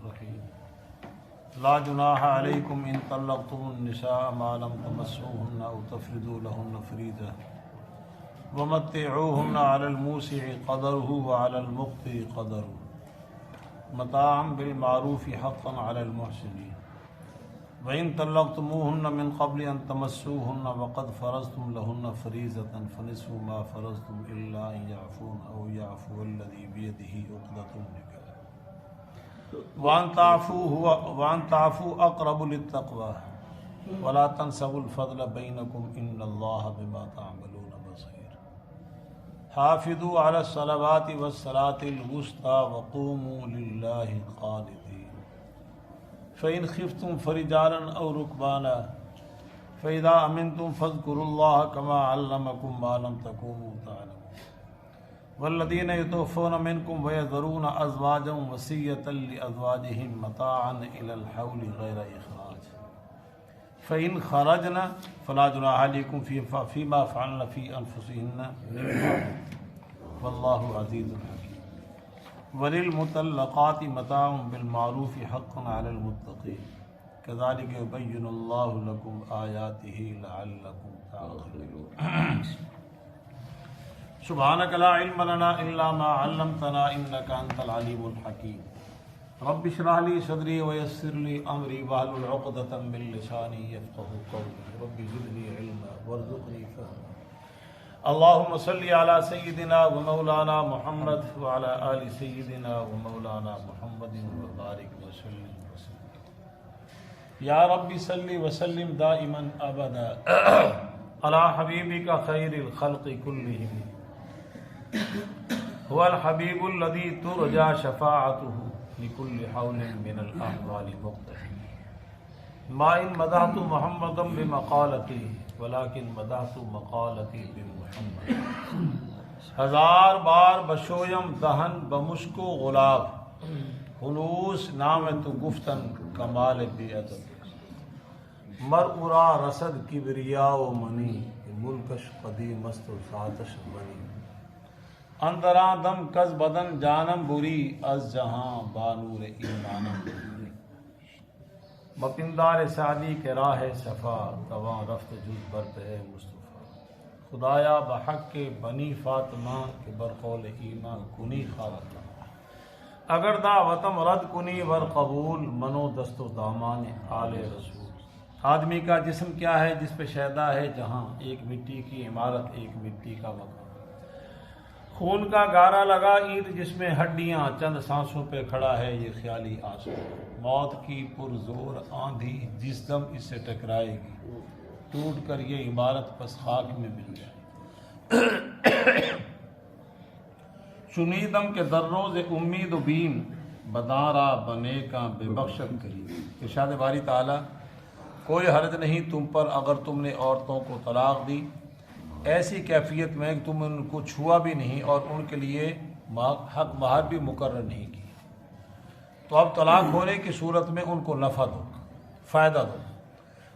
الرحيم لا جناح عليكم إن طلقتم النساء ما لم تمسوهن أو تفرضوا لهن فريضة ومتعوهن على الموسع قدره وعلى المقتر قدره متاعا بالمعروف حقا على المحسنين وإن طلقتموهن من قبل أن تمسوهن وقد فرضتم لهن فريضة فنصف ما فرضتم إلا أن يعفون أو يعفو الذي بيده عقدة النكاح وأن تعفوا أقرب للتقوى ولا تنسوا الفضل بينكم إن الله بما تعملون بصير حافظوا على الصلوات والصلاة الوسطى وقوموا لله قانتين فإن خفتم فرجالا أو ركبانا فإذا أمنتم فاذكروا الله كما علمكم ما لم تكونوا تعلمون والذين يتوفون منكم ويذرون أزواجا وصية لأزواجهم متاعا إلى الحول غير إخراج فإن خرجن فلا جناح عليكم فيما فعلن في أنفسهن والله عزيز حكيم وللمطلقات متاع بالمعروف حقا على المتقين كذلك يبين الله لكم آياته لعلكم تعقلون سبحانك لا علم لنا إلا ما علمتنا إنك أنت العليم الحكيم رب اشرح لي صدري ويسر لي أمري واحلل عقدة من لساني يفقهوا قولي رب زدني علما وارزقني فهما اللهم صل على سيدنا ومولانا محمد وعلى آل سيدنا ومولانا محمد وبارك وسلم یا رب صل وسلم دائما ابدا على حبيبك خير الخلق كلهم هو الحبيب الذي ترجى شفاعته لكل حول من الأحوال مقتحم ما إن مدحت محمدا بمقالتي ولكن مدحت مقالتي بمحمد ہزار بار بشویم دہن بمشک و غلاب خلوص نام تو گفتن کمال بی ادب مرعرا رسد کبریا و منی ملکش قدیم است و ساتش بنی اندرا دم کز بدن جانم بری از جہاں بانور ایمانم بری مپندار سعدی کے راہ صفا تواں رفت جز برت ہے مصطفیٰ خدایا بحق کے بنی فاطمہ کے برقول ایمان کنی خالقہ اگر دعوتم رد کنی ور قبول منو دست و دامان آل رسول آدمی کا جسم کیا ہے جس پہ شیدا ہے جہاں ایک مٹی کی عمارت ایک مٹی کا مکان خون کا گارا لگا اینٹ جس میں ہڈیاں چند سانسوں پہ کھڑا ہے یہ خیالی آنسو موت کی پرزور آندھی جس دم اس سے ٹکرائے گی ٹوٹ کر یہ عمارت پس خاک میں مل جائے چنیدم کے دروز امید و بیم بدارا بنے کا بے بخشت کری ارشاد باری تعالیٰ کوئی حرج نہیں تم پر اگر تم نے عورتوں کو طلاق دی ایسی کیفیت میں کہ تم ان کو چھوا بھی نہیں اور ان کے لیے حق مہر بھی مقرر نہیں کی تو اب طلاق ہونے کی صورت میں ان کو نفع دو فائدہ دو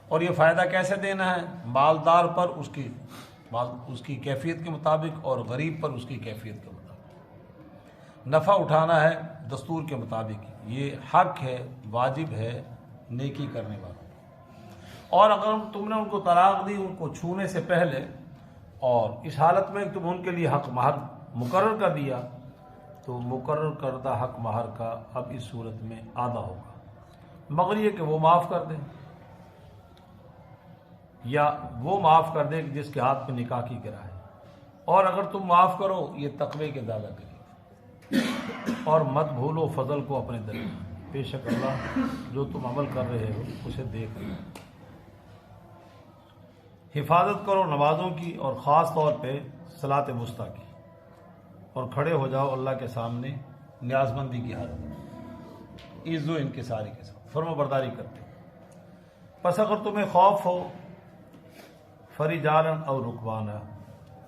اور یہ فائدہ کیسے دینا ہے مالدار پر اس کی کیفیت کے مطابق اور غریب پر اس کی کیفیت کے مطابق نفع اٹھانا ہے دستور کے مطابق یہ حق ہے واجب ہے نیکی کرنے والا اور اگر تم نے ان کو طلاق دی ان کو چھونے سے پہلے اور اس حالت میں تم ان کے لیے حق مہر مقرر کر دیا تو مقرر کردہ حق مہر کا اب اس صورت میں آدھا ہوگا مگر یہ کہ وہ معاف کر دیں یا وہ معاف کر دیں کہ جس کے ہاتھ پہ نکاح کی گرا ہے اور اگر تم معاف کرو یہ تقوی کے زیادہ کرے اور مت بھولو فضل کو اپنے دل میں بے شک اللہ جو تم عمل کر رہے ہو اسے دیکھ رہے ہو حفاظت کرو نمازوں کی اور خاص طور پہ صلاۃ وسطیٰ کی اور کھڑے ہو جاؤ اللہ کے سامنے نیاز مندی کی حالت میں عز و انکساری کے ساتھ فرما برداری کرتے پس اگر تمہیں خوف ہو فرجالا اور رکبانا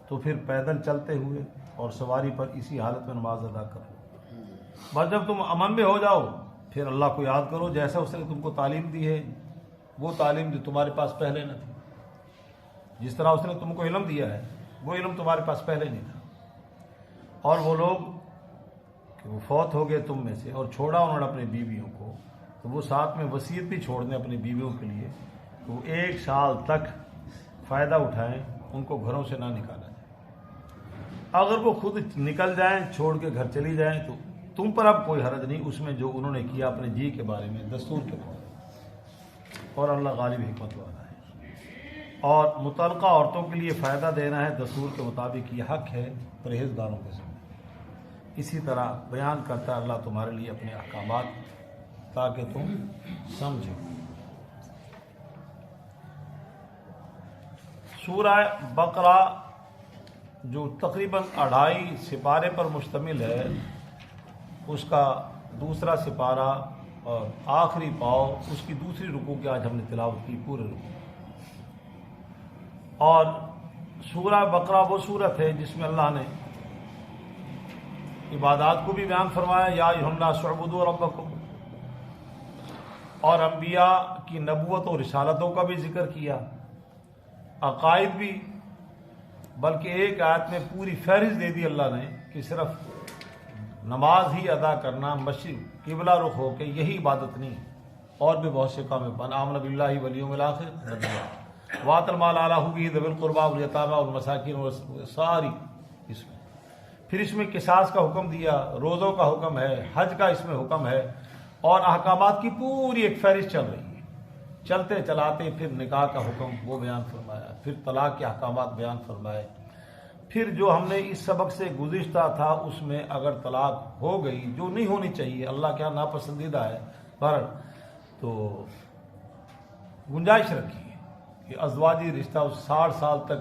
تو پھر پیدل چلتے ہوئے اور سواری پر اسی حالت میں نماز ادا کرو بس جب تم امن میں ہو جاؤ پھر اللہ کو یاد کرو جیسا اس نے تم کو تعلیم دی ہے وہ تعلیم جو تمہارے پاس پہلے نہ تھی جس طرح اس نے تم کو علم دیا ہے وہ علم تمہارے پاس پہلے نہیں تھا اور وہ لوگ کہ وہ فوت ہو گئے تم میں سے اور چھوڑا انہوں نے اپنی بیویوں کو، تو وہ ساتھ میں وصیت بھی چھوڑ دیں اپنی بیویوں کے لیے کہ وہ 1 سال تک فائدہ اٹھائیں، ان کو گھروں سے نہ نکالا جائے۔ اگر وہ خود نکل جائیں، چھوڑ کے گھر چلی جائیں، تو تم پر اب کوئی حرج نہیں اس میں جو انہوں نے کیا اپنے جی کے بارے میں، دستور کے بارے میں، اور اللہ غالب حکمت والا ہے۔ اور متعلقہ عورتوں کے لیے فائدہ دینا ہے دستور کے مطابق، یہ حق ہے پرہیزگاروں کے سامنے۔ اسی طرح بیان کرتا ہے اللہ تمہارے لیے اپنے احکامات تاکہ تم سمجھو۔ سورہ بقرہ جو تقریباً 2.5 سپارے پر مشتمل ہے، اس کا دوسرا سپارہ اور آخری پاؤ، اس کی دوسری رکوع کی آج ہم نے تلاوت کی، پورے رکوع۔ اور سورہ بقرہ وہ سورت ہے جس میں اللہ نے عبادات کو بھی بیان فرمایا، یا ایھا الناس اعبدوا ربکم، اور انبیاء کی نبوت اور رسالتوں کا بھی ذکر کیا، عقائد بھی، بلکہ ایک آیت میں پوری فہرست دے دی اللہ نے کہ صرف نماز ہی ادا کرنا، مشرق قبلہ رخ ہو کے یہی عبادت نہیں، اور بھی بہت سے کام ہیں۔ من آمن باللہ والیوم الآخر وآتى المال علی حبہ ذوی القربى والیتامى والمساکین، اور ساری اس میں پھر اس میں قصاص کا حکم دیا، روزوں کا حکم ہے، حج کا اس میں حکم ہے، اور احکامات کی پوری ایک فہرست چل رہی ہے۔ چلتے چلاتے پھر نکاح کا حکم وہ بیان فرمایا، پھر طلاق کے احکامات بیان فرمائے، پھر جو ہم نے اس سبق سے گزشتہ تھا اس میں اگر طلاق ہو گئی جو نہیں ہونی چاہیے، اللہ کے یہاں ناپسندیدہ ہے، پر تو گنجائش رکھی ہے کہ ازواجی رشتہ 60 سال تک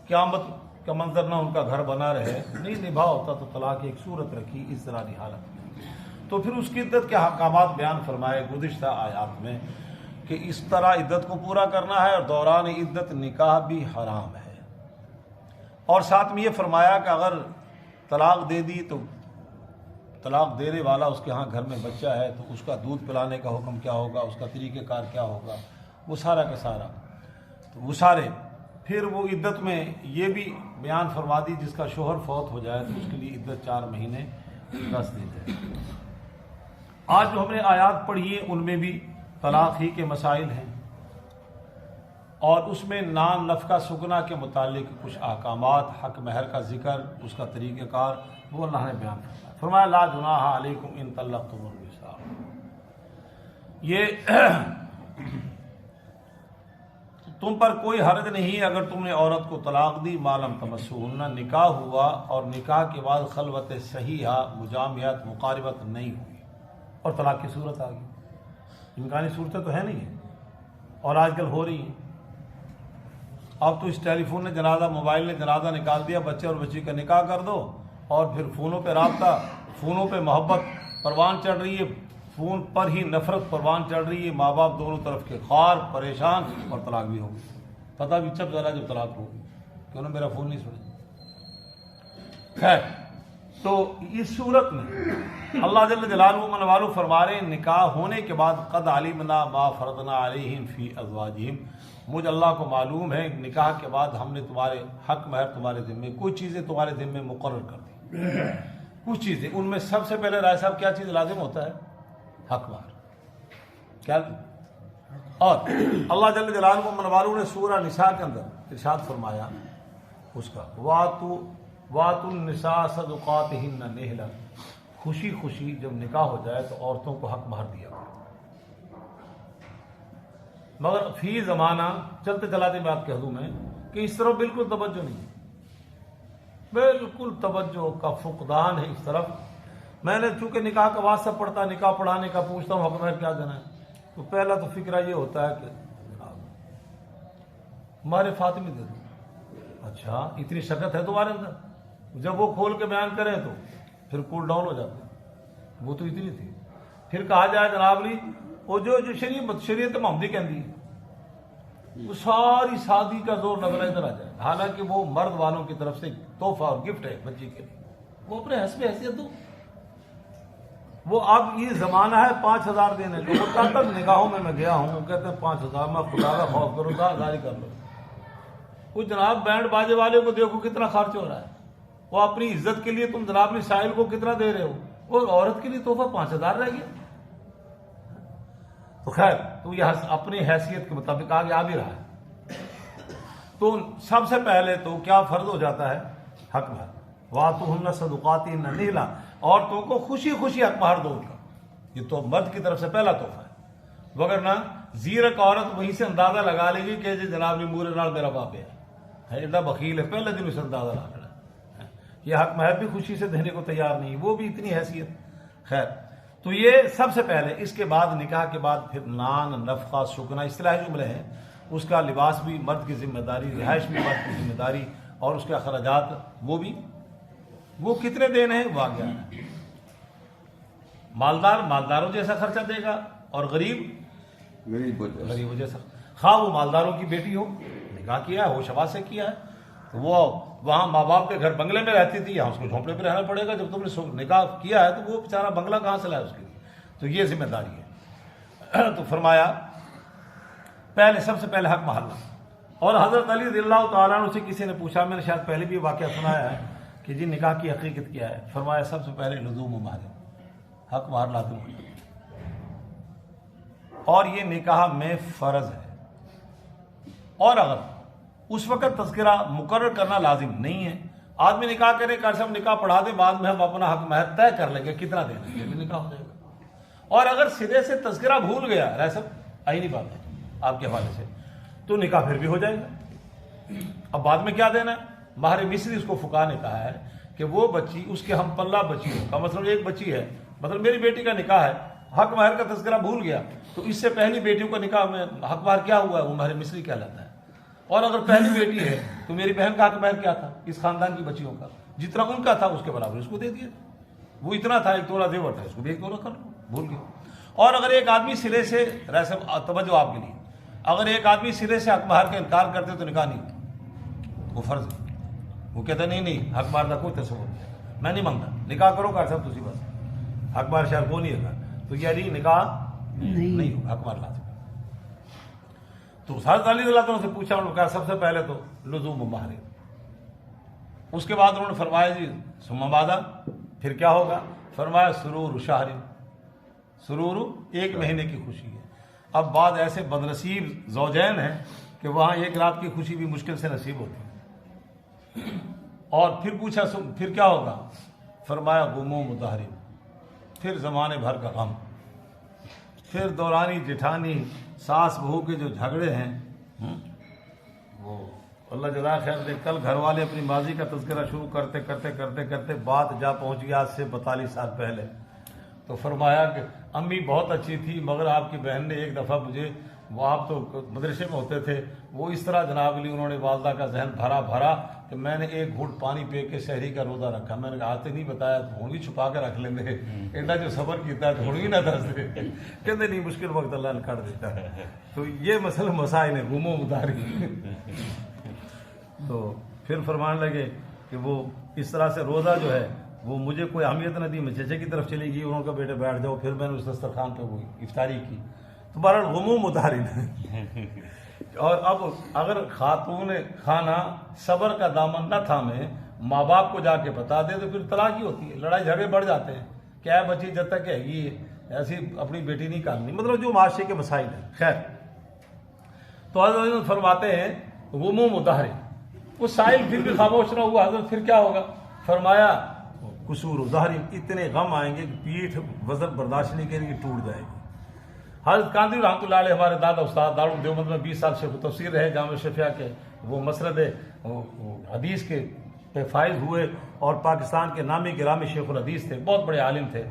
قیامت کا منظر نہ ان کا گھر بنا رہے، نہیں نبھا ہوتا تو طلاق ایک صورت رکھی اس طرح کی حالت میں۔ تو پھر اس کی عدت کے احکامات بیان فرمائے گزشتہ آیات میں کہ اس طرح عدت کو پورا کرنا ہے، اور دوران عدت نکاح بھی حرام ہے۔ اور ساتھ میں یہ فرمایا کہ اگر طلاق دے دی تو طلاق دینے والا اس کے ہاں گھر میں بچہ ہے تو اس کا دودھ پلانے کا حکم کیا ہوگا، اس کا طریقہ کار کیا ہوگا، وہ سارا کا سارا تو وہ سارے۔ پھر وہ عدت میں یہ بھی بیان فرما دی جس کا شوہر فوت ہو جائے تو اس کے لیے عدت 4 مہینے 10 دن ہے۔ آج جو ہم نے آیات پڑھی ہیں ان میں بھی طلاق ہی کے مسائل ہیں، اور اس میں نان نفقہ سگنا کے متعلق کچھ احکامات، حق مہر کا ذکر، اس کا طریقہ کار وہ اللہ نے بیان فرمایا۔ فرمایا لا جناح علیکم ان طلقتم النساء، یہ تم پر کوئی حرج نہیں اگر تم نے عورت کو طلاق دی، ما لم تمسوہن، نکاح ہوا اور نکاح کے بعد خلوت صحیحہ، مجامعت، مقاربت نہیں ہوئی اور طلاق کی صورت آ گئی۔ امکانی صورتیں تو ہے نہیں ہیں، اور آج کل ہو رہی ہیں۔ اب تو اس ٹیلی فون نے جنازہ، موبائل نے جنازہ نکال دیا، بچے اور بچی کا نکاح کر دو، اور پھر فونوں پہ رابطہ، فونوں پہ محبت پروان چڑھ رہی ہے، فون پر ہی نفرت پروان چڑھ رہی ہے، ماں باپ دونوں طرف کے خوار پریشان، اور طلاق بھی ہو گئی۔ پتہ بھی چپ ذرا جب طلاق ہو گئی کہ انہوں نے میرا فون نہیں سنا۔ خیر، تو اس صورت میں اللہ جل جلالہ من والو فرما رہے ہیں نکاح ہونے کے بعد قد علمنا ما فرضنا علیہم فی ازواجہم، مجھ اللہ کو معلوم ہے نکاح کے بعد ہم نے تمہارے حق مہر تمہارے ذمے، کچھ چیزیں تمہارے ذمے مقرر کر دی، کچھ چیزیں، ان میں سب سے پہلے رائے صاحب کیا چیز لازم ہوتا ہے؟ حق مہر۔ کیا؟ اور اللہ جل جلالہ من والو نے سورہ نساء کے اندر ارشاد فرمایا اس کا وَآتُوا النِّسَاءَ صَدُقَاتِهِنَّ نِحْلًا، خوشی خوشی جب نکاح ہو جائے تو عورتوں کو حق مہر دیا کرو۔ مگر فی زمانہ چلتے چلاتے بات کہہ دوں میں کہ اس طرف بالکل توجہ نہیں ہے، بالکل توجہ کا فقدان ہے اس طرف۔ میں نے چونکہ نکاح کا واسطہ پڑھتا، نکاح پڑھانے کا پوچھتا ہوں حق مہر کیا دینا ہے، تو پہلا تو فکرہ یہ ہوتا ہے کہ ہمارے فاطمی دے دو۔ اچھا، اتنی شکت ہے تمہارے اندر؟ جب وہ کھول کے بیان کریں تو پھر کول ڈاؤن ہو جاتے ہیں، وہ تو اتنی تھی۔ پھر کہا جائے جناب لی وہ جو شریعت محمدی کہندی ہے، وہ ساری شادی کا زور نظر ادھر آ جائے، حالانکہ وہ مرد والوں کی طرف سے تحفہ اور گفٹ ہے بچی کے لیے، وہ اپنے حسب حیثیت دو۔ وہ اب یہ زمانہ ہے 5000 دینے کا، وہ کل تک نگاہوں میں گیا ہوں، وہ کہتے ہیں 5000 میں خدا کا خوف کرو، داری کر لو۔ وہ جناب بینڈ باجے والے کو دیکھو کتنا خرچ ہو رہا ہے، وہ اپنی عزت کے لیے تم جناب ساحل کو کتنا دے رہے ہو، اور عورت کے لیے تحفہ 5000 رہ گیا. تو خیر تو یہ اپنی حیثیت کے مطابق آگے آ بھی رہا ہے. تو سب سے پہلے تو کیا فرض ہو جاتا ہے؟ حق مہر. وَآتُوهُنَّ صَدُقَاتِهِنَّ نِحْلًا، عورتوں کو خوشی خوشی حق مہر دو ان کا. یہ تو مرد کی طرف سے پہلا تحفہ ہے. وگرنہ زیرک عورت وہیں سے اندازہ لگا لے گی کہ جی جناب نے مورے نال میرا باپ ہے ایڈا بخیل ہے، پہلے دن اسے اندازہ لگا لیا. یہ حق مہر بھی خوشی سے دینے کو تیار نہیں، وہ بھی اتنی حیثیت. خیر تو یہ سب سے پہلے. اس کے بعد نکاح کے بعد پھر نان، نفقہ، سکنا، اصطلاحی جملے ہیں. اس کا لباس بھی مرد کی ذمہ داری، رہائش بھی مرد کی ذمہ داری، اور اس کے اخراجات وہ کتنے دینے ہیں وہ آگے آنا ہے. مالدار مالداروں جیسا خرچہ دے گا، اور غریب غریبوں جیسا. خواہ وہ مالداروں کی بیٹی ہو، نکاح کیا ہے، ہوش حواس سے کیا ہے، تو وہ وہاں ماں باپ کے گھر بنگلے میں رہتی تھی، یہاں اس کو جھونپڑے پہ رہنا پڑے گا. جب تم نے نکاح کیا ہے تو وہ بیچارہ بنگلہ کہاں سے لائے اس کے لیے؟ تو یہ ذمہ داری ہے. تو فرمایا پہلے سب سے پہلے حق مہر. اور حضرت علی رضی اللہ تعالیٰ عنہ سے کسی نے پوچھا، میں نے شاید پہلے بھی واقعہ سنایا ہے کہ جی نکاح کی حقیقت کیا ہے. فرمایا سب سے پہلے لزوم مہر، حق مہر لازم ہے. اور یہ نکاح میں فرض ہے. اور اگر اس وقت تذکرہ مقرر کرنا لازم نہیں ہے، آدمی نکاح کرے کہ سب نکاح پڑھا دے، بعد میں ہم اپنا حق مہر طے کر لیں گے کتنا دینا، یہ بھی نکاح ہو جائے گا. اور اگر سرے سے تذکرہ بھول گیا، رہ سب آئی نہیں بات ہے آپ کے حوالے سے، تو نکاح پھر بھی ہو جائے گا. اب بعد میں کیا دینا ہے؟ مہر مصری اس کو فقہا نے کہا ہے کہ وہ بچی اس کے ہم پلہ بچی ہو کا مطلب ایک بچی ہے، مطلب میری بیٹی کا نکاح ہے، حق مہر کا تذکرہ بھول گیا، تو اس سے پہلی بیٹیوں کا نکاح میں حق مہر کیا ہوا ہے؟ وہ مہر مصری کہلاتا ہے. اور اگر پہلی بیٹی ہے تو میری بہن کا حق مہر کیا تھا؟ اس خاندان کی بچیوں کا جتنا ان کا تھا اس کے برابر اس کو دے دیا. وہ اتنا تھا، 1 تولہ زیور تھا، اس کو بھی 1 تولہ کر لو، بھول گیا. اور اگر ایک آدمی سرے سے، توجہ آپ کے لیے، اگر ایک آدمی سرے سے حق مہر کا انکار کرتے تو نکاح نہیں ہوتا، وہ فرض ہے. وہ کہتا نہیں حق مہر کا کوئی تصور نہیں، میں نہیں مانگتا، نکاح کرو کر سب تھی بس، حق مہر شاید وہ نہیں ہوگا، تو یعنی نکاح نہیں ہوگا، حق مہر لازم. تو حضرت علی رضی اللہ عنہ سے پوچھا، انہوں نے کہا سب سے پہلے تو لزوم مہر. اس کے بعد انہوں نے فرمایا جی ثم ماذا، پھر کیا ہوگا؟ فرمایا سرور شہر، سرور 1 مہینے کی خوشی ہے. اب بعد ایسے بدنصیب زوجین ہیں کہ وہاں 1 رات کی خوشی بھی مشکل سے نصیب ہوتی ہے. اور پھر پوچھا پھر کیا ہوگا؟ فرمایا غموم دہر، پھر زمانے بھر کا غم، پھر دورانی جٹھانی ساس بہو کے جو جھگڑے ہیں، وہ اللہ جزا خیر دے. کل گھر والے اپنی ماضی کا تذکرہ شروع کرتے کرتے کرتے کرتے بات جا پہنچ گیا آج سے 42 سال پہلے. تو فرمایا کہ امی بہت اچھی تھی، مگر آپ کی بہن نے ایک دفعہ مجھے، وہ آپ تو مدرسے میں ہوتے تھے، وہ اس طرح جناب علی انہوں نے والدہ کا ذہن بھرا کہ میں نے 1 گھونٹ پانی پی کے سحری کا روزہ رکھا. میں نے کہا آتے نہیں بتایا تو ہوں بھی چھپا کے رکھ لیں گے، ایڈا جو صبر کیتا ہے تو ہوں بھی نہ دستے. کہتے نہیں مشکل وقت اللہ نے کر دیتا ہے. تو یہ مسئلہ مسائل ہے غمو مداری. تو پھر فرمانے لگے کہ وہ اس طرح سے روزہ جو ہے وہ مجھے کوئی اہمیت نہ دی، میں چچے کی طرف چلی گئی، انہوں کا بیٹے بیٹھ جاؤ، پھر میں نے اس دسترخوان پہ وہ افطاری کی. تو بہرحال غمو مداری. اور اب اگر خاتون خانہ صبر کا دامن نہ تھامے، ماں باپ کو جا کے بتا دے، تو پھر طلاق ہی ہوتی ہے، لڑائی جھگڑے بڑھ جاتے ہیں. کیا بچی جب تک ہے یہ ایسی اپنی بیٹی نہیں کرنی، مطلب جو معاشرے کے مسائل ہیں. خیر تو حضرت فرماتے ہیں غمو مدہر. وہ سائل پھر بھی خاموش نہ ہوا. حضرت پھر کیا ہوگا؟ فرمایا قصور ظہر، اتنے غم آئیں گے کہ پیٹھ وزن برداشت نہیں کرے گی، ٹوٹ جائے گی. حضرت قادری رحمۃ اللہ علیہ ہمارے دادا استاد دارالعلوم دیوبند میں 20 سال شیخ تفسیر رہے، جامع شفیع کے وہ مسرد حدیث کے پہ فائز ہوئے، اور پاکستان کے نامی گرامی شیخ الحدیث تھے، بہت بڑے عالم تھے.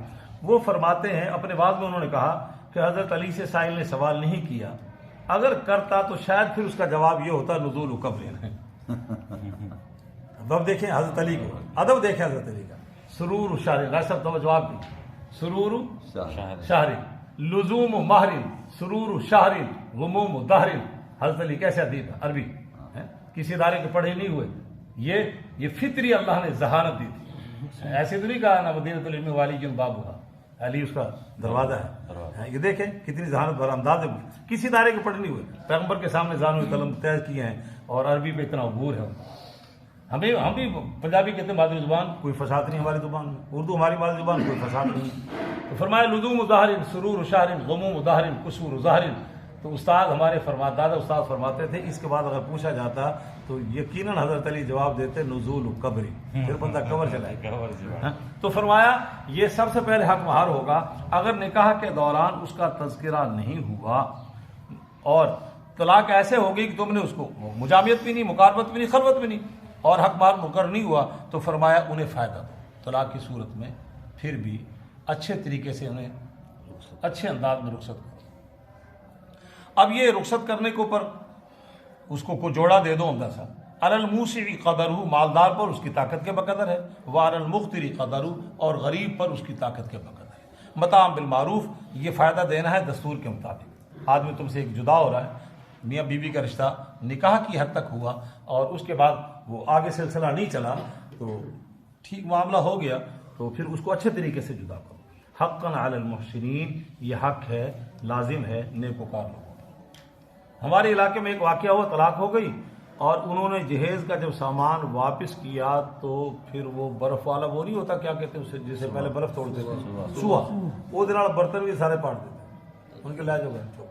وہ فرماتے ہیں اپنے بعد میں انہوں نے کہا کہ حضرت علی سے سائل نے سوال نہیں کیا، اگر کرتا تو شاید پھر اس کا جواب یہ ہوتا نزول قبر. ادب دیکھیں حضرت علی کو، ادب دیکھیں حضرت علی کا. سرور شہری، رائے صاحب توجہ آپ کی، سرور شہری، لزوم مہر، سرور شہر، غموم دہر. حضرت علی کیسے ادیب، عربی، کسی ادارے کے پڑھے نہیں ہوئے. یہ فطری اللہ نے ذہانت دی تھی. ایسے تو نہیں کہا نا مدینۃ العلم والی کی بابھا، علی اس کا دروازہ ہے. یہ دیکھیں کتنی ذہانت بھرا انداز ہے. کسی ادارے کے پڑھے نہیں ہوئے، پیغمبر کے سامنے زانو قلم طے کیے ہیں، اور عربی پہ اتنا عبور ہے. ہم بھی پنجابی کہتے ہیں مادری زبان، کوئی فساد نہیں ہماری زبان میں، اردو ہماری مادری زبان، کوئی فساد نہیں. تو فرمایا لزوم ظاہر سرور شہر غموم ظاہر قصور ظاہر. تو استاد ہمارے دادا استاد فرماتے تھے اس کے بعد اگر پوچھا جاتا تو یقیناً حضرت علی جواب دیتے نزول قبری، پھر بندہ قبر چلائے گا. تو فرمایا یہ سب سے پہلے حق مہر ہوگا اگر نکاح کے دوران اس کا تذکرہ نہیں ہوا اور طلاق ایسے ہوگی کہ تم نے اس کو مجامعت بھی نہیں، مقاربت بھی نہیں، خلوت بھی نہیں، اور حق مہر مقرر نہیں ہوا. تو فرمایا انہیں فائدہ دو طلاق کی صورت میں، پھر بھی اچھے طریقے سے انہیں اچھے انداز میں رخصت کرو. اب یہ رخصت کرنے کے اوپر اس کو جوڑا دے دو اندر سا. علی الموسع قدرہ، مالدار پر اس کی طاقت کے بقدر ہے، وعلی المقتر قدرہ، اور غریب پر اس کی طاقت کے بقدر ہے. متاع بالمعروف، یہ فائدہ دینا ہے دستور کے مطابق. آدمی تم سے ایک جدا ہو رہا ہے، میاں بیوی کا رشتہ نکاح کی حد تک ہوا اور اس کے بعد وہ آگے سلسلہ نہیں چلا تو ٹھیک معاملہ ہو گیا تو پھر اس کو اچھے طریقے سے جدا کرو. حقاً علی المحسنین، یہ حق ہے، لازم ہے نیکوکار لوگوں. ہمارے علاقے میں ایک واقعہ ہوا، طلاق ہو گئی اور انہوں نے جہیز کا جب سامان واپس کیا تو پھر وہ برف والا وہ نہیں ہوتا کیا کہتے ہیں اسے جسے پہلے برف توڑتے تھے، سوا، وہ دن برتن بھی سارے پاٹ دیتے، ان کے لحاظ ہو گئے.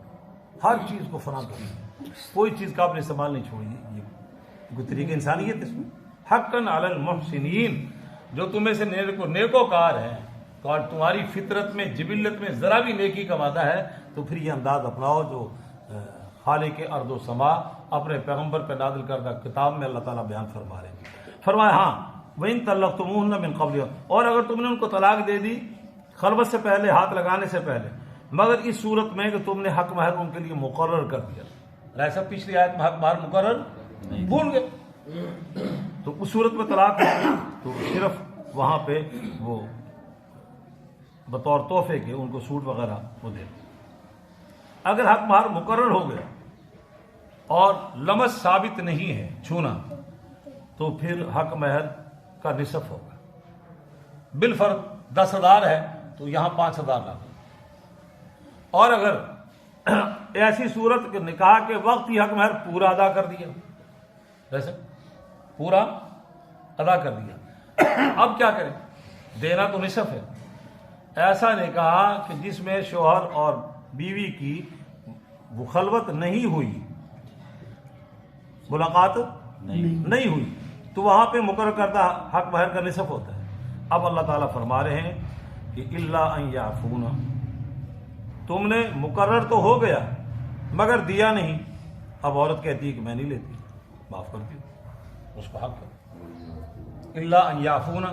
ہر چیز کو فنا کریں، کوئی چیز کا آپ نے استعمال نہیں چھوڑی. یہ کوئی طریقہ انسانیت اس میں. حقاً علی المحسنین، جو تمہیں سے نیکوکار ہیں اور تمہاری فطرت میں جبلت میں ذرا بھی نیکی کا وعدہ ہے تو پھر یہ انداز اپناؤ جو خالق ارض و سما اپنے پیغمبر پہ نازل کردہ کتاب میں اللہ تعالیٰ بیان فرما رہے ہیں. فرمایا ہاں وَإِن طَلَّقْتُمُوهُنَّ مِن قَبْلِ، اور اگر تم نے ان کو طلاق دے دی خلوت سے پہلے، ہاتھ لگانے سے پہلے، مگر اس صورت میں کہ تم نے حق مہر ان کے لیے مقرر کر دیا. ایسا پچھلی آیت میں حق مہر مقرر بھول گئے تو اس صورت میں طلاق ہو تو صرف وہاں پہ وہ بطور تحفے کے ان کو سوٹ وغیرہ وہ دے. اگر حق مہر مقرر ہو گیا اور لمس ثابت نہیں ہے چھونا تو پھر حق مہر کا نصف ہوگا. بالفرض 10,000 ہے تو یہاں 5,000 لاکھ. اور اگر ایسی صورت کہ نکاح کے وقت ہی حق مہر پورا ادا کر دیا، ویسے پورا ادا کر دیا، اب کیا کریں؟ دینا تو نصف ہے. ایسا نکاح کہ جس میں شوہر اور بیوی کی وہ خلوت نہیں ہوئی، ملاقات نہیں ہوئی، تو وہاں پہ مقرر کردہ حق مہر کا نصف ہوتا ہے. اب اللہ تعالیٰ فرما رہے ہیں کہ الا ان یعفون، تم نے مقرر تو ہو گیا مگر دیا نہیں. اب عورت کہتی ہے کہ میں نہیں لیتی، معاف کرتی ہوں، اس کا حق ہے. الا ان یعفون،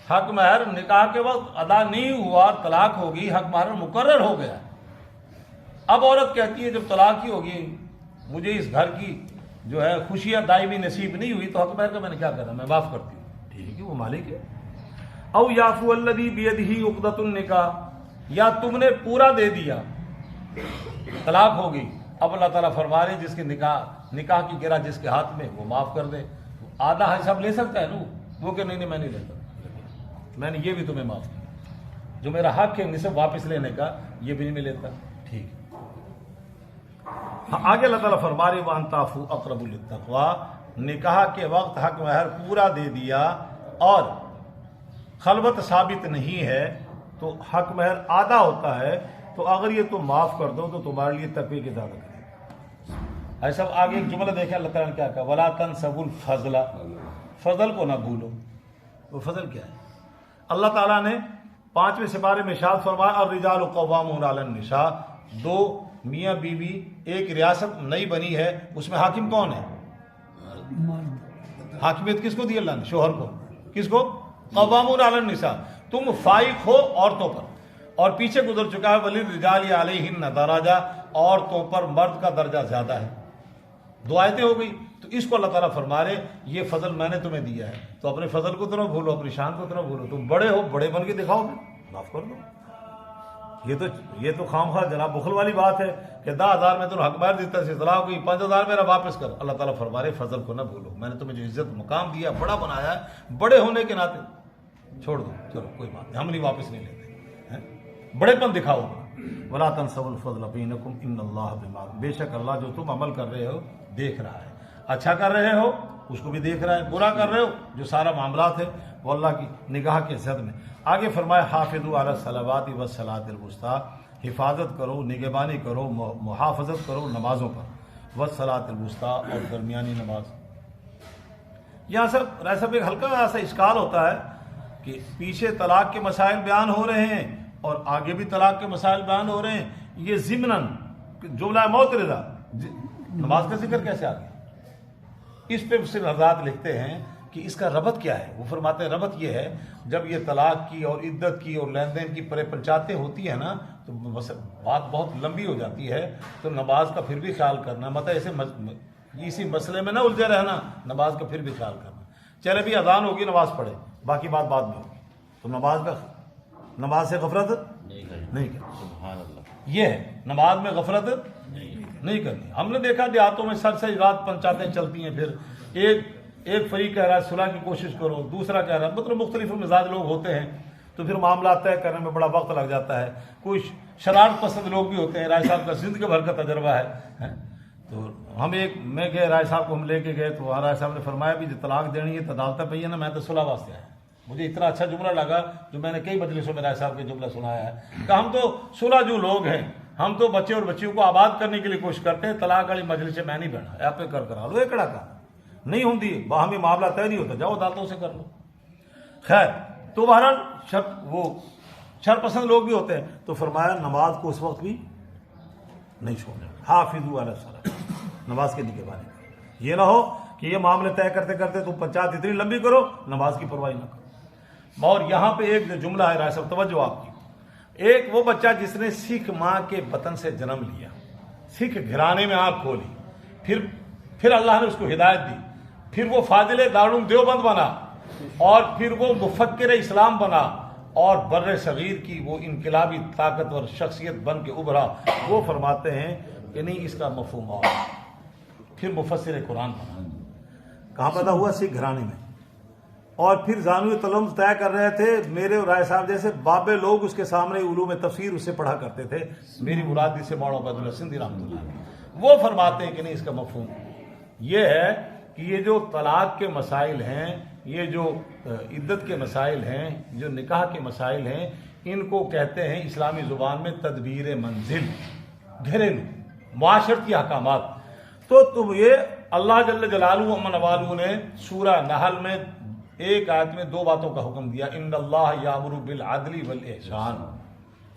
حق مہر نکاح کے وقت ادا نہیں ہوا، طلاق ہوگی، حق مہر مقرر ہو گیا. اب عورت کہتی ہے جب طلاق ہی ہوگی مجھے اس گھر کی جو ہے خوشیاں دائمی نصیب نہیں ہوئی تو حق مہر کا میں نے کیا کرنا، میں معاف کرتی ہوں. ٹھیک ہے، وہ مالک ہے. او یعفو الذی بیدہ عقدۃ النکاح، یا تم نے پورا دے دیا، طلاق ہو گئی. اب اللہ تعالیٰ فرما رہے جس کے نکاح کی گرہ جس کے ہاتھ میں وہ معاف کر دے. آدھا حساب لے سکتا ہے نا وہ کہ نہیں میں نہیں لیتا، میں نے یہ بھی تمہیں معاف کیا، جو میرا حق ہے نصف واپس لینے کا یہ بھی نہیں میں لیتا. ٹھیک ہے. آگے اللہ تعالیٰ فرما رہے وَأَن تَعْفُوا أَقْرَبُ لِلتَّقْوَىٰ، نکاح کے وقت حق مہر پورا دے دیا اور خلوت ثابت نہیں ہے تو حق مہر آدھا ہوتا ہے، تو اگر یہ تم معاف کر دو تو تمہارے لیے تقوی کی زیادہ کرے. ایسا آگے ایک جملہ دیکھیں اللہ تعالیٰ نے کیا کہا، وَلَا تَنْسَبُوا الْفَضْلَ، فضل کو نہ بھولو. وہ فضل کیا ہے؟ اللہ تعالیٰ نے 5ویں سپارے میں ارشاد فرمایا الرجال قوامون علی النساء. دو میاں بیوی ایک ریاست نئی بنی ہے، اس میں حاکم کون ہے؟ حاکمیت کس کو دی اللہ نے؟ شوہر کو. کس کو؟ قوامون علی النساء. تم فائق ہو عورتوں پر، اور پیچھے گزر چکا ہے وللرجال علیہن درجہ، عورتوں پر مرد کا درجہ زیادہ ہے. 2 آیتیں ہو گئی. تو اس کو اللہ تعالیٰ فرما رہے یہ فضل میں نے تمہیں دیا ہے تو اپنے فضل کو تو نہ بھولو، اپنی شان کو تو نہ بھولو. تم بڑے ہو، بڑے بن کے دکھاؤ، معاف کر دو. یہ تو خام خواہ جناب بخل والی بات ہے کہ 10,000 میں تمہیں حق مہر دیتا سے اطلاع ہوئی 5,000 میرا واپس کر. اللہ تعالیٰ فرما رہے فضل کو نہ بھولو، میں نے تمہیں جو عزت مقام دیا، بڑا بنایا ہے، بڑے ہونے کے ناطے چھوڑ دو، چلو کوئی بات نہیں، ہم نہیں واپس نہیں لیتے. بڑے پن دکھاؤ. وَلَا تَنْسَوُا الْفَضْلَ بَيْنَكُمْ إِنَّ اللَّهَ بِمَا، بے شک اللہ جو تم عمل کر رہے ہو دیکھ رہا ہے. اچھا کر رہے ہو اس کو بھی دیکھ رہا ہے، برا کر رہے ہو جو سارا معاملات ہے وہ اللہ کی نگاہ کے زد میں۔ آگے فرمایا حافظوا علی الصلوات والصلاۃ الوسطیٰ، حفاظت کرو، نگہبانی کرو، محافظت کرو نمازوں پر، والصلاۃ الوسطیٰ، اور درمیانی نماز۔ یہاں سر رائے صاحب ایک ہلکا سا اشکال ہوتا ہے کہ پیچھے طلاق کے مسائل بیان ہو رہے ہیں اور آگے بھی طلاق کے مسائل بیان ہو رہے ہیں، یہ ضمناً جملہ معترضہ نماز کا ذکر کیسے آ گیا؟ اس پہ صرف حضرات لکھتے ہیں کہ اس کا ربط کیا ہے۔ وہ فرماتے ہیں ربط یہ ہے جب یہ طلاق کی اور عدت کی اور لین دین کی پنچاتیں ہوتی ہیں نا تو بات بہت لمبی ہو جاتی ہے، تو نماز کا پھر بھی خیال کرنا، مطلب ایسے اسی مسئلے میں نہ الجھے رہنا، نماز کا پھر بھی خیال کرنا۔ چلے بھی اذان ہوگی نماز پڑھے، باقی بات بعد میں ہوگی، تو نماز سے غفلت نہیں کرنی۔ سبحان اللہ، یہ ہے نماز میں غفلت نہیں کرنی۔ ہم نے دیکھا دیہاتوں میں سر سے رات پنچاتیں چلتی ہیں، پھر ایک فریق کہہ رہا ہے صلح کی کوشش کرو، دوسرا کہہ رہا ہے، مطلب مختلف مزاج لوگ ہوتے ہیں، تو پھر معاملات طے کرنے میں بڑا وقت لگ جاتا ہے۔ کچھ شرارت پسند لوگ بھی ہوتے ہیں، رائے صاحب کا زندگی بھر کا تجربہ ہے۔ تو میں گئے رائے صاحب کو ہم لے کے گئے، تو رائے صاحب نے فرمایا بھی جو طلاق دینی ہے تدالتہ پہ ہے نا، میں تو صلح واسطے آیا۔ مجھے اتنا اچھا جملہ لگا جو میں نے کئی مجلسوں میں رائے صاحب کے جملہ سنایا ہے کہ ہم تو صلح جو لوگ ہیں، ہم تو بچے اور بچیوں کو آباد کرنے کے لیے کوشش کرتے ہیں، طلاق والی مجلس سے میں نہیں بیٹھا، آپ پہ کرا لو، ایک کڑا کا نہیں ہوتی، باہمی معاملہ طے نہیں ہوتا، جاؤ عدالتوں سے کر لو۔ خیر، تو بہرحال وہ شر پسند لوگ بھی ہوتے ہیں، تو فرمایا نماز کو اس وقت بھی نہیں چھوڑنا، حافظوا علی الصلاۃ، نماز کے نگہبانی۔ یہ نہ ہو کہ یہ معاملے طے کرتے کرتے تم پنچایت اتنی لمبی کرو، نماز کی پرواہی نہ کرو۔ اور یہاں پہ ایک جو جملہ ہے رائے صاحب توجہ آپ کی، ایک وہ بچہ جس نے سکھ ماں کے بطن سے جنم لیا، سکھ گھرانے میں آنکھ کھولی، پھر اللہ نے اس کو ہدایت دی، پھر وہ فاضل دارالعلوم دیوبند بنا، اور پھر وہ مفکر اسلام بنا، اور بر صغیر کی وہ انقلابی طاقتور شخصیت بن کے ابھرا۔ وہ فرماتے ہیں کہ نہیں، اس کا مفہوم اور پھر مفسر قرآن بنا۔ کہاں پیدا ہوا؟ سکھ گھرانے میں، اور پھر زانوی تعلم طے کر رہے تھے، میرے اور رائے صاحب جیسے بابے لوگ اس کے سامنے علوم تفسیر اس سے پڑھا کرتے تھے، میری مراد سے مولانا عبد اللہ سندھی رحمۃ اللہ علیہ، وہ فرماتے ہیں کہ نہیں، اس کا مفہوم یہ ہے کہ یہ جو طلاق کے مسائل ہیں، یہ جو عدت کے مسائل ہیں، جو نکاح کے مسائل ہیں، ان کو کہتے ہیں اسلامی زبان میں تدبیر منزل، گھریلو معاشرتی احکامات۔ تو تم یہ اللہ جل جلالہ و نوالہ نے سورہ نحل میں ایک آیت میں دو باتوں کا حکم دیا، ان اللہ یامر بالعدل والاحسان،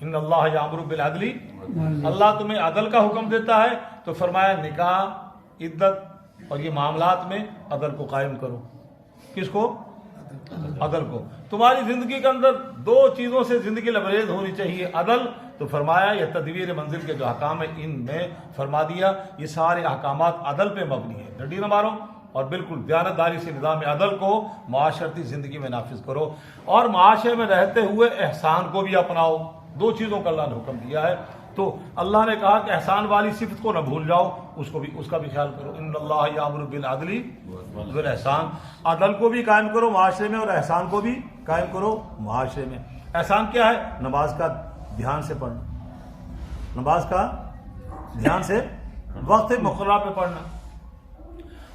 ان اللہ یامر بالعدل، اللہ تمہیں عدل کا حکم دیتا ہے، تو فرمایا نکاح، عدت اور یہ معاملات میں عدل کو قائم کرو۔ کس کو؟ عدل کو۔ تمہاری زندگی کے اندر دو چیزوں سے زندگی لبریز ہونی چاہیے، عدل، تو فرمایا یہ تدبیر منزل کے جو احکام ہیں ان میں فرما دیا یہ سارے احکامات عدل پہ مبنی ہیں، ڈنڈی نہ مارو، اور بالکل دیانتداری سے نظام عدل کو معاشرتی زندگی میں نافذ کرو، اور معاشرے میں رہتے ہوئے احسان کو بھی اپناؤ۔ دو چیزوں کا اللہ نے حکم دیا ہے، تو اللہ نے کہا کہ احسان والی صفت کو نہ بھول جاؤ، اس کا بھی خیال کرو، ان اللہ یامر بالعدل والاحسان، عدل کو بھی قائم کرو معاشرے میں، اور احسان کو بھی قائم کرو معاشرے میں۔ احسان کیا ہے؟ نماز کا دھیان سے پڑھنا، نماز کا دھیان سے وقت مقررہ پہ پڑھنا،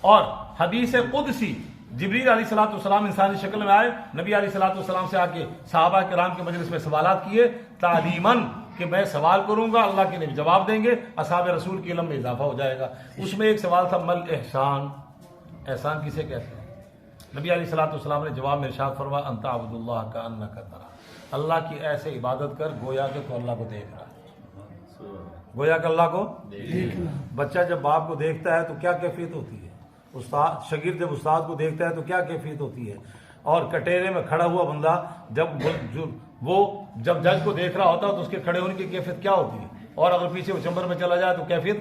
اور حدیث قدسی جبریل علیہ الصلوۃ والسلام انسانی شکل میں آئے، نبی علیہ الصلوۃ والسلام سے آ کے صحابہ کرام کے مجلس میں سوالات کیے تعلیماً، کہ میں سوال کروں گا، اللہ کے نبی جواب دیں گے، اصحاب رسول کے علم میں اضافہ ہو جائے گا۔ اس میں ایک سوال تھا مل احسان، احسان کسے کہتے ہیں؟ نبی علیہ الصلوۃ والسلام نے جواب میں ارشاد فرمایا انت عبد اللہ کانک ترا، اللہ کی ایسے عبادت کر گویا کہ تو اللہ کو دیکھ رہا ہے، گویا کہ اللہ کو دیکھنا۔ بچہ جب باپ کو دیکھتا ہے تو کیا کیفیت ہوتی ہے، استاد شاگرد جب استاد کو دیکھتا ہے تو کیا کیفیت ہوتی ہے، اور کٹہرے میں کھڑا ہوا بندہ جب جج کو دیکھ رہا ہوتا ہے تو اس کے کھڑے ہونے کی کیفیت کیا ہوتی ہے، اور اگر پیچھے وہ چمبر میں چلا جائے تو کیفیت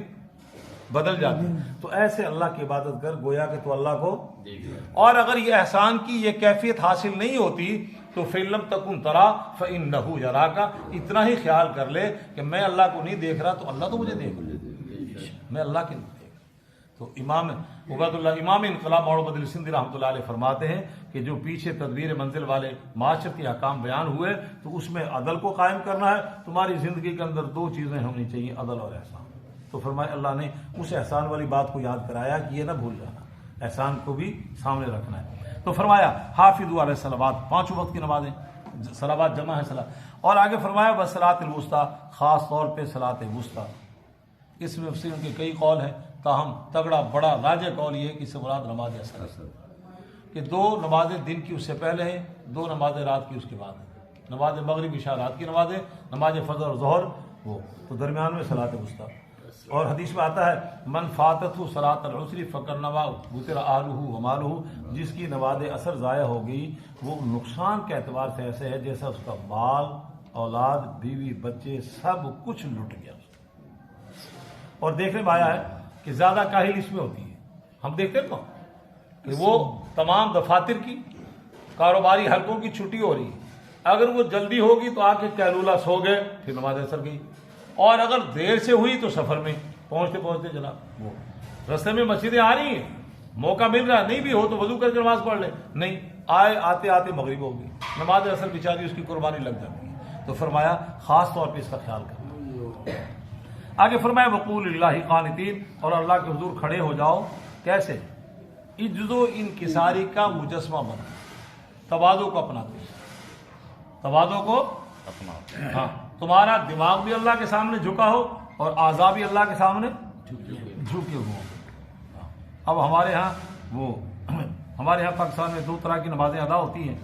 بدل جاتی ہے۔ تو ایسے اللہ کی عبادت کر گویا کہ تو اللہ کو، اور اگر یہ احسان کی یہ کیفیت حاصل نہیں ہوتی تو فَإِن لَمْ تَكُنْ تَرَىٰ فَإِنَّهُ يَرَاكَ، اتنا ہی خیال کر لے کہ میں اللہ کو نہیں دیکھ رہا تو اللہ تو مجھے دیکھ رہا، میں اللہ کے نہیں دیکھ رہا۔ تو امام عبید اللہ امام انقلاب مولانا عبد اللہ سندھی رحمۃ اللہ علیہ فرماتے ہیں کہ جو پیچھے تدبیر منزل والے معاشرتی احکام بیان ہوئے تو اس میں عدل کو قائم کرنا ہے۔ تمہاری زندگی کے اندر دو چیزیں ہونی چاہیے، عدل اور احسان۔ تو فرمایا اللہ نے اس احسان والی بات کو یاد کرایا کہ یہ نہ بھول جانا، احسان کو بھی سامنے رکھنا ہے. تو فرمایا حافظوا علی الصلوات، 5 وقت کی نمازیں، صلوات جمع ہے صلاۃ. اور آگے فرمایا والصلاۃ الوسطیٰ، خاص طور پہ صلاۃ وسطیٰ. اس میں تفسیر کے کئی قول ہیں، تاہم تگڑا بڑا راجح قول یہ ہے کہ اس سے مراد نماز اثر ہے، کہ 2 نمازیں دن کی اس سے پہلے ہیں، 2 نمازیں رات کی اس کے بعد ہیں. نماز مغرب عشاء رات کی نمازیں، نماز فجر اور ظہر وہ، تو درمیان میں صلاۃ وسطیٰ. اور حدیث میں آتا ہے من فاتتہ صلاۃ العصر فقرنما وتر اہلہ ومالہ، جس کی نماز اثر ضائع ہو گئی وہ نقصان کے اعتبار سے ایسے ہے جیسا اس کا مال، اولاد، بیوی، بچے سب کچھ لٹ گیا. اور دیکھنے میں آیا ہے کہ زیادہ کاہل اس میں ہوتی ہے. ہم دیکھتے ہیں کہ وہ تمام دفاتر کی کاروباری حلقوں کی چھٹی ہو رہی ہے، اگر وہ جلدی ہوگی تو آ کے کیلولہ سو گئے، پھر نماز اثر گئی. اور اگر دیر سے ہوئی تو سفر میں پہنچتے پہنچتے جناب وہ رستے میں مسجدیں آ رہی ہیں، موقع مل رہا ہے، نہیں بھی ہو تو وضو کر کے نماز پڑھ لے، نہیں آئے آتے آتے مغرب ہوگی، نماز اثر بیچاری اس کی قربانی لگ جاتی ہے. تو فرمایا خاص طور پہ اس کا خیال کرنا. آگے فرمایا وقول اللہ قانتین، اور اللہ کے حضور کھڑے ہو جاؤ. کیسے؟ عجز و انکساری کا مجسمہ بنا، تواضع کو اپناتے، تواضع کو اپنا. ہاں، تمہارا دماغ بھی اللہ کے سامنے جھکا ہو اور اعضاء بھی اللہ کے سامنے جھکے ہو. اب ہمارے ہاں پاکستان میں 2 طرح کی نمازیں ادا ہوتی ہیں،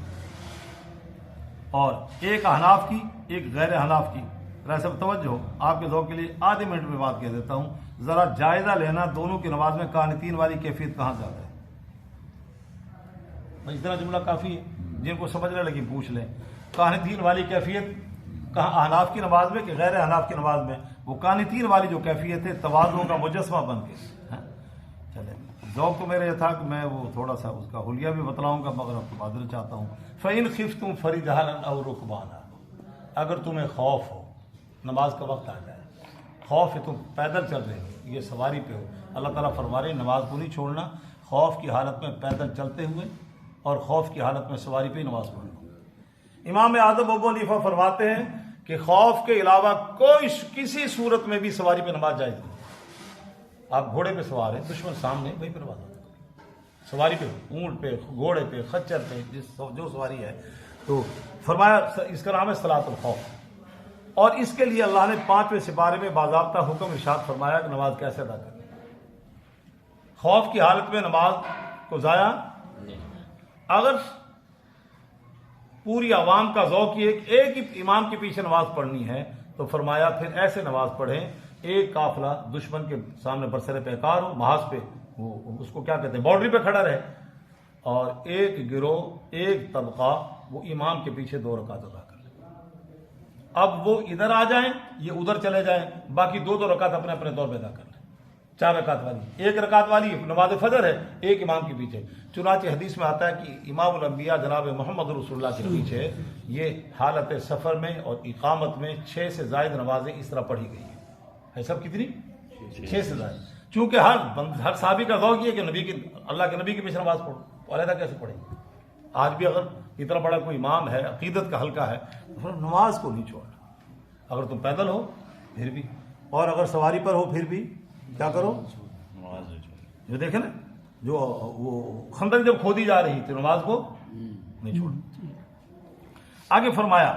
اور ایک احناف کی، ایک غیر احناف کی. صاحب توجہ ہو، آپ کے ذوق کے لیے آدھے منٹ میں بات کہہ دیتا ہوں، ذرا جائزہ لینا دونوں کی نماز میں قانتین والی کیفیت کہاں زیادہ ہے. اتنا جملہ کافی ہے، جن کو سمجھنے لگی پوچھ لیں. قانتین والی کیفیت کہاں، احناف کی نماز میں کہ غیر احناف کی نماز میں؟ وہ قانتین والی جو کیفیت ہے تواضع کا مجسمہ بن کے. چلے ذوق تو میرا یہ تھا کہ میں وہ تھوڑا سا اس کا حلیہ بھی بتلاؤں گا، مگر آپ کو معذرت چاہتا ہوں. فَإِنْ خِفْتُمْ فَرِجَالًا أَوْ رُكْبَانًا، اگر تمہیں خوف ہو، نماز کا وقت آ جائے، خوف ہے، تم پیدل چل رہے ہو، یہ سواری پہ ہو، اللہ تعالیٰ فرما رہے نماز کو نہیں چھوڑنا، خوف کی حالت میں پیدل چلتے ہوئے اور خوف کی حالت میں سواری پہ ہی نماز پڑھنا. امام اعظم ابو حنیفہ فرماتے ہیں کہ خوف کے علاوہ کسی صورت میں بھی سواری پہ نماز جائز نہیں. آپ گھوڑے پہ سوار ہیں، دشمن سامنے، وہیں پہ نماز آتا. سواری پہ، اونٹ پہ، گھوڑے پہ، خچر پہ، جو سواری ہے. تو فرمایا اس کا نام ہے صلاۃ الخوف. اور اس کے لیے اللہ نے 5ویں سپارے میں باضابطہ حکم ارشاد فرمایا کہ نماز کیسے ادا کریں. خوف کی حالت میں نماز کو ضائع اگر پوری عوام کا ذوق یہ ایک ہی امام کے پیچھے نماز پڑھنی ہے تو فرمایا پھر ایسے نماز پڑھیں ایک قافلہ دشمن کے سامنے برسر پیکار ہو، محاذ پہ وہ اس کو کیا کہتے ہیں باؤنڈری پہ کھڑا رہے، اور ایک گروہ، ایک طبقہ وہ امام کے پیچھے 2 رکعت ادا کر لیں. اب وہ ادھر آ جائیں، یہ ادھر چلے جائیں، باقی 2 رکعت اپنے اپنے طور پہ ادا کر لیں. 4 رکعت والی، 1 رکعت والی نماز فجر ہے، ایک امام کے پیچھے. چنانچہ حدیث میں آتا ہے کہ امام الانبیاء جناب محمد رسول اللہ کے پیچھے یہ حالت سفر میں اور اقامت میں 6 سے زائد نمازیں اس طرح پڑھی گئی ہیں. سب کتنی؟ 6 سے زائد. چونکہ ہر صحابی کا ذوق یہ کہ اللہ کے نبی کے پیچھے نماز پڑھو، علیحدہ کیسے پڑھیں گے؟ آج بھی اگر اتنا بڑا کوئی امام ہے، عقیدت کا حلقہ ہے، تو پھر نماز کو نہیں چھوڑنا. اگر تم پیدل ہو پھر بھی، اور اگر سواری پر ہو پھر بھی کیا کرو؟ جو دیکھیں نا، جو وہ خندق جب کھودی جا رہی تھی نماز کو نہیں چھوڑنا. آگے فرمایا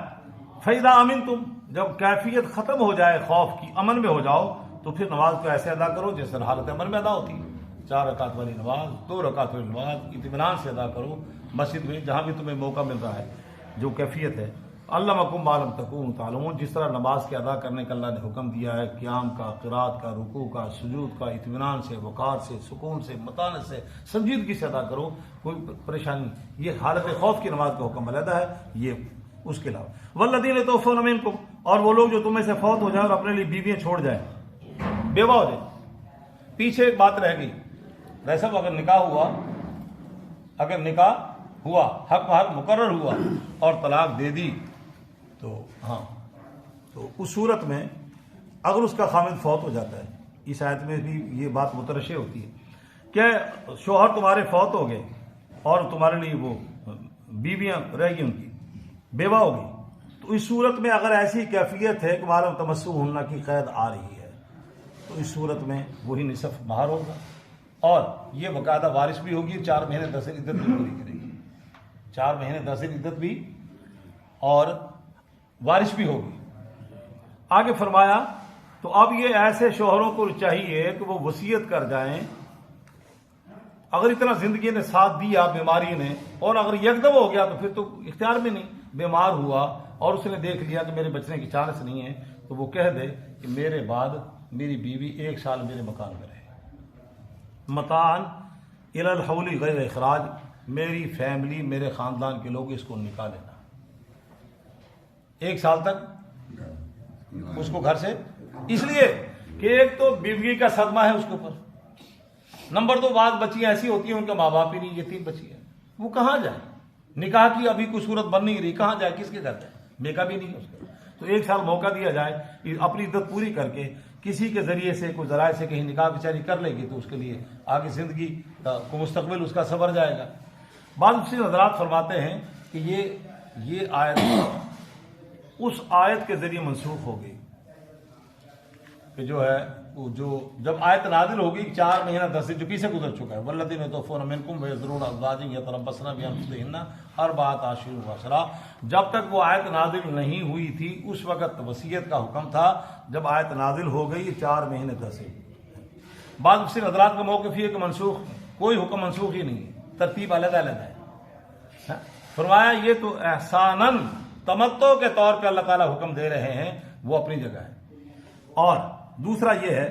فَإِذَا أَمِنْتُمْ، جب کیفیت ختم ہو جائے خوف کی، امن میں ہو جاؤ، تو پھر نماز کو ایسے ادا کرو جیسے حالت امن میں ادا ہوتی ہے. 4 رکعت والی نماز، 2 رکعت والی نماز اطمینان سے ادا کرو مسجد میں جہاں بھی تمہیں موقع مل رہا ہے. جو کیفیت ہے علمکم ما لم تکونوا تعلمون، جس طرح نماز کے ادا کرنے کا اللہ نے حکم دیا ہے، قیام کا، قرات کا، رکوع کا، سجود کا، اطمینان سے، وقار سے، سکون سے، متانت سے، سنجیدگی سے ادا کرو، کوئی پریشانی. یہ حالت خوف کی نماز کا حکم علیحدہ ہے. یہ اس کے علاوہ والذین توفون منکم، اور وہ لوگ جو تمہیں سے فوت ہو جائیں اور اپنے لیے بیویاں چھوڑ جائیں، بیوہ ہو جائیں. پیچھے ایک بات رہ گئی، ویسا اگر نکاح ہوا، حق مہر مقرر ہوا اور طلاق دے دی تو تو اس صورت میں اگر اس کا خامد فوت ہو جاتا ہے، اس آیت میں بھی یہ بات مترشح ہوتی ہے کہ شوہر تمہارے فوت ہو گئے اور تمہارے لیے وہ بیویاں رہ گئی، ان کی بیوہ ہو گئی، تو اس صورت میں اگر ایسی کیفیت ہے کہ معلوم تمسو ہننا کی قید آ رہی ہے تو اس صورت میں وہی نصف مہر ہوگا. اور یہ باقاعدہ وارث بھی ہوگی، 4 مہینے 10 دن عدت بھی پوری کرے گی، 4 مہینے 10 دن عدت بھی اور وارث بھی ہوگی۔ آگے فرمایا تو اب یہ ایسے شوہروں کو چاہیے کہ وہ وصیت کر جائیں، اگر اتنا زندگی نے ساتھ دیا بیماری نے، اور اگر یکدم ہو گیا تو پھر تو اختیار میں نہیں، بیمار ہوا اور اس نے دیکھ لیا کہ میرے بچنے کی چانس نہیں ہے، تو وہ کہہ دے کہ میرے بعد میری بیوی 1 سال میرے مکان میں رہے، متاعن الی الحول غیر اخراج، میری فیملی میرے خاندان کے لوگ اس کو نکال لینا، 1 سال تک اس کو گھر سے، اس لیے کہ ایک تو بیوی کا صدمہ ہے اس کے اوپر، نمبر 2 بعض بچیاں ایسی ہوتی ہیں ان کے ماں باپ ہی نہیں، یتیم بچی ہے، وہ کہاں جائیں، نکاح کی ابھی کوئی صورت بن نہیں رہی، کہاں جائے، کس کے گھر جائے، بیکا بھی نہیں ہے اس کا، تو 1 سال موقع دیا جائے اپنی عدت پوری کر کے، کسی کے ذریعے سے کوئی ذرائع سے کہیں نکاح بیچاری کر لے گی تو اس کے لیے آگے زندگی کو مستقبل اس کا سنور جائے گا۔ بعض مفسرین حضرات فرماتے ہیں کہ یہ آیت اس آیت کے ذریعے منسوخ ہو گئی کہ جو ہے وہ جو جب آیت نازل ہوگی 4 مہینہ 10 دن جو پیچھے گزر چکا ہے، والذین یتوفون منکم ویذرون ازواجا یتربصن بانفسہن 4 اشہر وعشرا، جب تک وہ آیت نازل نہیں ہوئی تھی اس وقت وصیت کا حکم تھا، جب آیت نازل ہو گئی 4 مہینے 10 دن۔ بعض مفسرین حضرات کا موقف یہ ہے کہ منسوخ، کوئی حکم منسوخ ہی نہیں ہے، ترتیب علیحدہ علیحدہ ہے۔ فرمایا یہ تو احساناً تمتع کے طور پہ اللہ تعالیٰ حکم دے رہے ہیں، وہ اپنی جگہ ہے۔ اور دوسرا یہ ہے،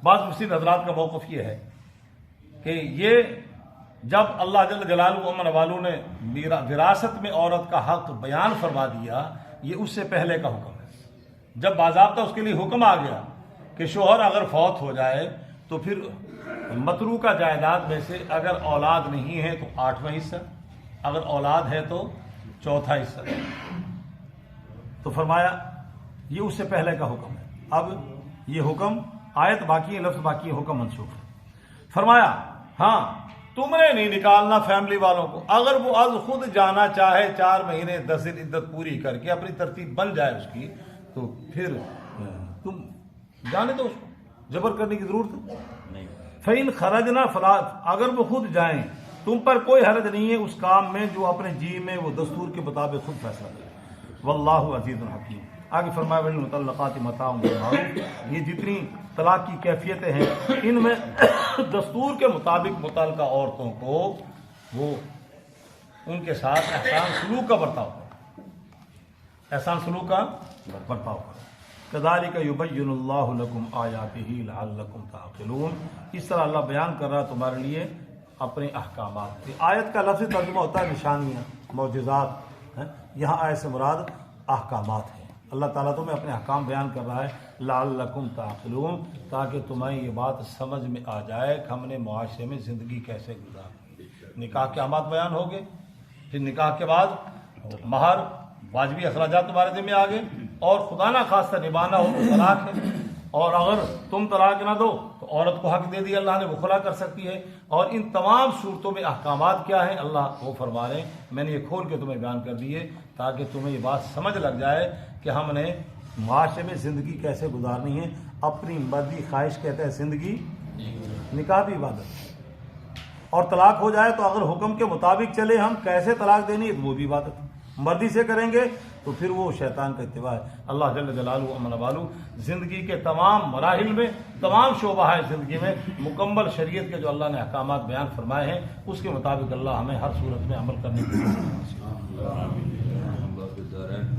بعض مفسرین حضرات کا موقف یہ ہے کہ یہ جب اللہ جل جلالہ امن والوں نے وراثت میں عورت کا حق بیان فرما دیا، یہ اس سے پہلے کا حکم ہے۔ جب باضابطہ اس کے لیے حکم آ گیا کہ شوہر اگر فوت ہو جائے تو پھر متروکہ جائیداد میں سے اگر اولاد نہیں ہے تو 8واں حصہ، اگر اولاد ہے تو 4تھا حصہ، تو فرمایا یہ اس سے پہلے کا حکم ہے۔ اب یہ حکم آیت باقی ہے، لفظ باقی ہے، حکم منسوخ ہے۔ فرمایا ہاں تم نے نہیں نکالنا فیملی والوں کو، اگر وہ از خود جانا چاہے 4 مہینے 10 دن عدت پوری کر کے اپنی ترتیب بن جائے اس کی، تو پھر تم جانے دو، اس کو جبر کرنے کی ضرورت نہیں۔ فَإِنْ خَرَجْنَا فَلَا، اگر وہ خود جائیں تم پر کوئی حرج نہیں ہے اس کام میں جو اپنے جی میں وہ دستور کے مطابق خود فیصلہ کرے، واللہ عزیز الحکیم۔ آگے فرمایا وَالْمُطَلَّقَاتِ مَتَاعٌ بِالْمَعْرُوفِ، یہ جتنی طلاق کی کیفیتیں ہیں ان میں دستور کے مطابق متعلقہ عورتوں کو وہ ان کے ساتھ احسان سلوک کا برتاؤ کرے، احسان سلوک کا برتاؤ کرے۔ کذالک یبین اللہ لکم آیاتہ لعلکم تعقلون، اس طرح اللہ بیان کر رہا ہے تمہارے لیے اپنے احکامات۔ آیت کا لفظی ترجمہ ہوتا ہے نشانیاں، معجزات، یہاں آیت سے مراد احکامات ہیں۔ اللہ تعالیٰ تمہیں اپنے احکام بیان کر رہا ہے لعلکم تعقلون، تاکہ تمہیں یہ بات سمجھ میں آ جائے کہ ہم نے معاشرے میں زندگی کیسے گزارنی۔ نکاح کے احکامات بیان ہو گئے، پھر نکاح کے بعد مہر، واجبی اخراجات تمہارے ذمہ آ گئے، اور خدا نہ خواستہ نبھانا ہو تو طلاق ہے، اور اگر تم طلاق نہ دو تو عورت کو حق دے دیا اللہ نے، وہ خلا کر سکتی ہے۔ اور ان تمام صورتوں میں احکامات کیا ہیں اللہ وہ فرما رہے ہیں، میں نے یہ کھول کے تمہیں بیان کر دیے تاکہ تمہیں یہ بات سمجھ لگ جائے کہ ہم نے معاشرے میں زندگی کیسے گزارنی ہے۔ اپنی مرضی خواہش کہتے ہیں زندگی، نکاح بھی عبادت، اور طلاق ہو جائے تو اگر حکم کے مطابق چلے ہم کیسے طلاق دینی ہے وہ بھی عبادت، مرضی سے کریں گے تو پھر وہ شیطان کا اتباع ہے۔ اللہ جل جلالہ امن والو زندگی کے تمام مراحل میں، تمام شعبہ ہے زندگی میں مکمل شریعت کے جو اللہ نے احکامات بیان فرمائے ہیں اس کے مطابق اللہ ہمیں ہر صورت میں عمل کرنے کی